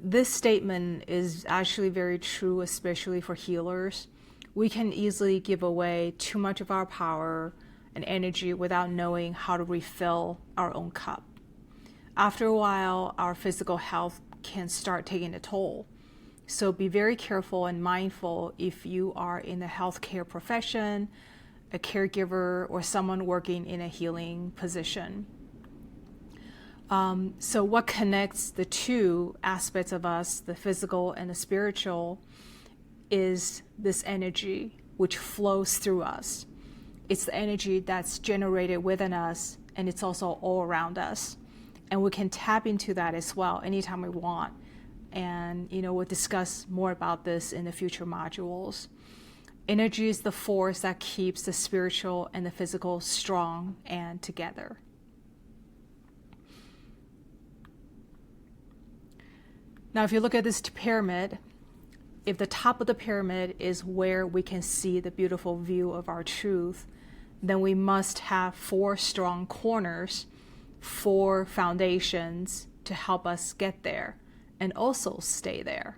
this statement is actually very true, especially for healers. We can easily give away too much of our power and energy without knowing how to refill our own cup. After a while, our physical health can start taking a toll. So be very careful and mindful if you are in the healthcare profession, a caregiver, or someone working in a healing position. So what connects the two aspects of us, the physical and the spiritual, is this energy which flows through us. It's the energy that's generated within us, and it's also all around us. And we can tap into that as well anytime we want. And, we'll discuss more about this in the future modules. Energy is the force that keeps the spiritual and the physical strong and together. Now, if you look at this pyramid, if the top of the pyramid is where we can see the beautiful view of our truth, then we must have 4 strong corners, 4 foundations to help us get there and also stay there.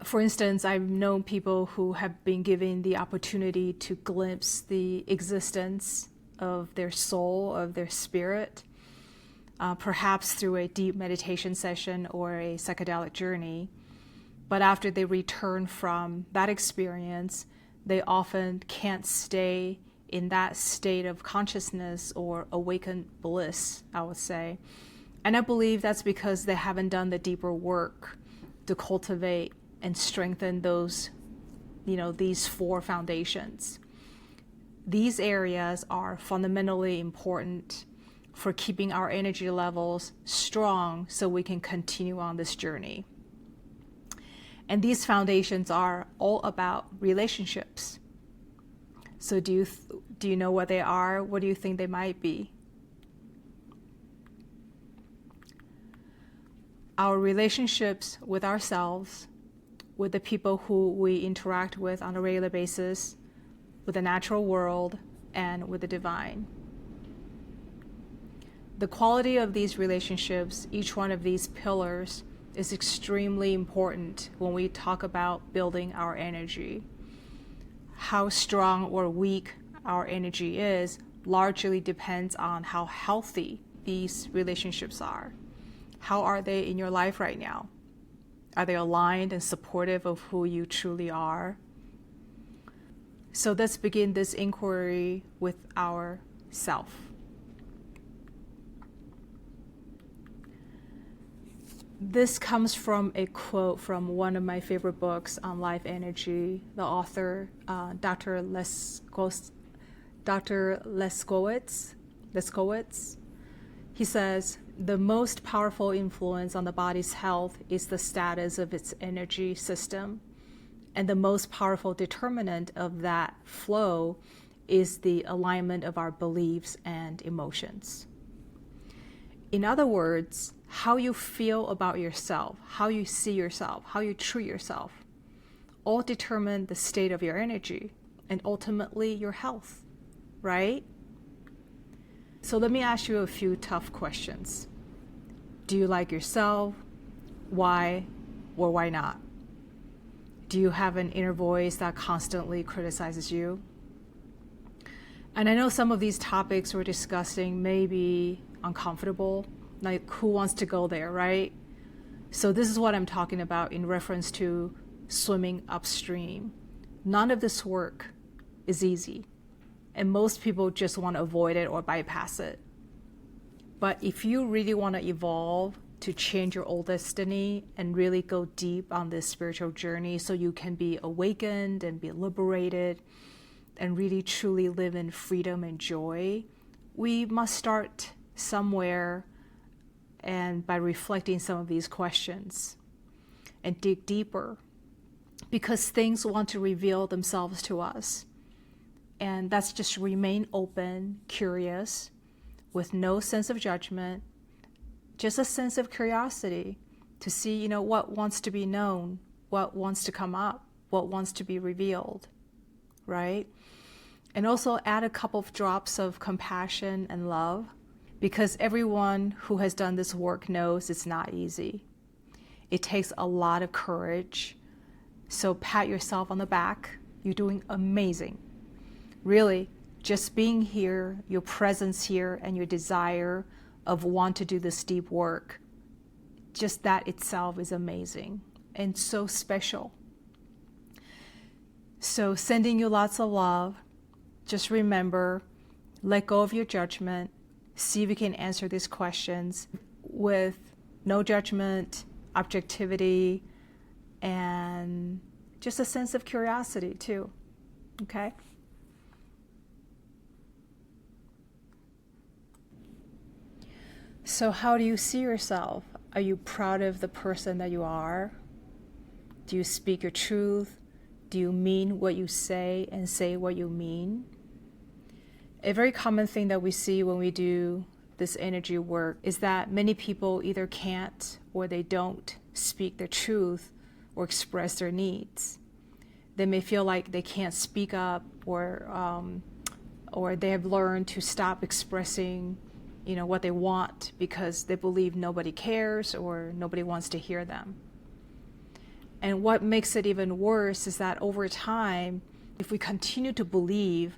For instance, I've known people who have been given the opportunity to glimpse the existence of their soul, of their spirit, perhaps through a deep meditation session or a psychedelic journey. But after they return from that experience, they often can't stay in that state of consciousness or awakened bliss, I would say. And I believe that's because they haven't done the deeper work to cultivate and strengthen those, these 4 foundations. These areas are fundamentally important for keeping our energy levels strong so we can continue on this journey. And these foundations are all about relationships. So do you know what they are? What do you think they might be? Our relationships with ourselves, with the people who we interact with on a regular basis, with the natural world, and with the divine. The quality of these relationships, each one of these pillars, is extremely important when we talk about building our energy. How strong or weak our energy is largely depends on how healthy these relationships are. How are they in your life right now? Are they aligned and supportive of who you truly are? So let's begin this inquiry with our self. This comes from a quote from one of my favorite books on life energy. The author, Dr. Leskowitz, he says, the most powerful influence on the body's health is the status of its energy system. And the most powerful determinant of that flow is the alignment of our beliefs and emotions. In other words, how you feel about yourself, how you see yourself, how you treat yourself, all determine the state of your energy and ultimately your health, right? So let me ask you a few tough questions. Do you like yourself? Why or why not? Do you have an inner voice that constantly criticizes you? And I know some of these topics we're discussing may be uncomfortable. Like, who wants to go there, right? So this is what I'm talking about in reference to swimming upstream. None of this work is easy, and most people just want to avoid it or bypass it. But if you really want to evolve to change your old destiny and really go deep on this spiritual journey so you can be awakened and be liberated and really truly live in freedom and joy, we must start somewhere, and by reflecting some of these questions and dig deeper, because things want to reveal themselves to us. And that's just remain open, curious, with no sense of judgment, just a sense of curiosity to see, what wants to be known, what wants to come up, what wants to be revealed, right? And also add a couple of drops of compassion and love because everyone who has done this work knows it's not easy. It takes a lot of courage. So pat yourself on the back. You're doing amazing. Really, just being here, your presence here, and your desire of want to do this deep work, just that itself is amazing and so special. So sending you lots of love. Just remember, let go of your judgment. See if you can answer these questions with no judgment, objectivity, and just a sense of curiosity too. Okay? So how do you see yourself? Are you proud of the person that you are? Do you speak your truth? Do you mean what you say and say what you mean? A very common thing that we see when we do this energy work is that many people either can't or they don't speak their truth or express their needs. They may feel like they can't speak up, or they have learned to stop expressing, what they want because they believe nobody cares or nobody wants to hear them. And what makes it even worse is that over time, if we continue to believe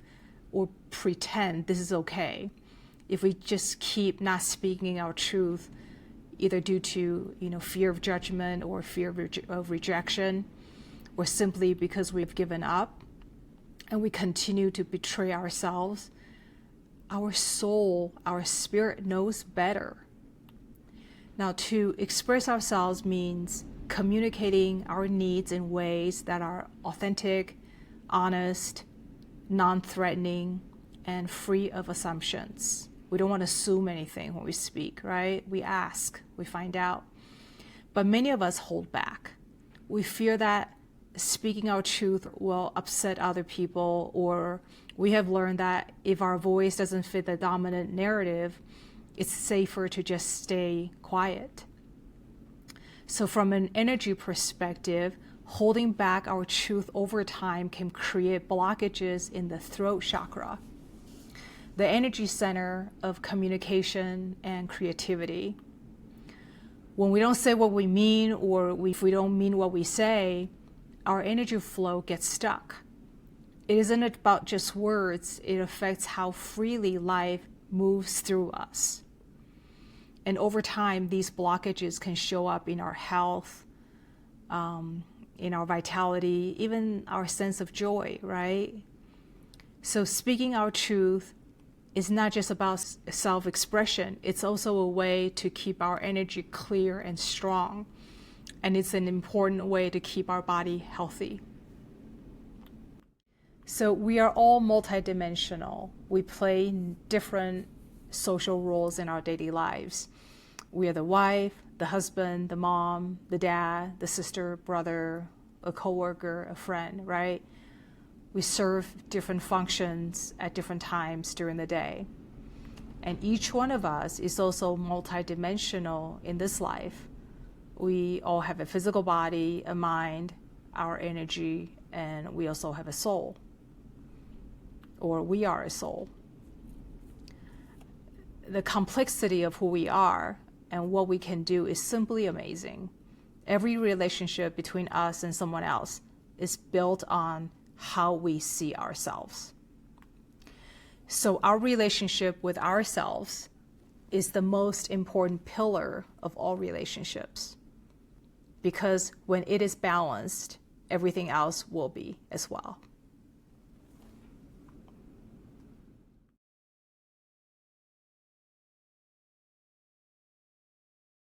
or pretend this is okay, if we just keep not speaking our truth, either due to fear of judgment or fear of rejection, or simply because we've given up, and we continue to betray ourselves, our soul, our spirit knows better. Now, to express ourselves means communicating our needs in ways that are authentic, honest, non-threatening, and free of assumptions. We don't want to assume anything when we speak, right? We ask, we find out. But many of us hold back. We fear that speaking our truth will upset other people, or we have learned that if our voice doesn't fit the dominant narrative, it's safer to just stay quiet. So from an energy perspective, holding back our truth over time can create blockages in the throat chakra, the energy center of communication and creativity. When we don't say what we mean, or if we don't mean what we say, our energy flow gets stuck. It isn't about just words, it affects how freely life moves through us. And over time, these blockages can show up in our health, in our vitality, even our sense of joy, right? So speaking our truth is not just about self-expression. It's also a way to keep our energy clear and strong. And it's an important way to keep our body healthy. So we are all multidimensional. We play different social roles in our daily lives. We are the wife, the husband, the mom, the dad, the sister, brother, a coworker, a friend, right? We serve different functions at different times during the day. And each one of us is also multidimensional in this life. We all have a physical body, a mind, our energy, and we also have a soul. Or we are a soul. The complexity of who we are and what we can do is simply amazing. Every relationship between us and someone else is built on how we see ourselves. So our relationship with ourselves is the most important pillar of all relationships, because when it is balanced, everything else will be as well.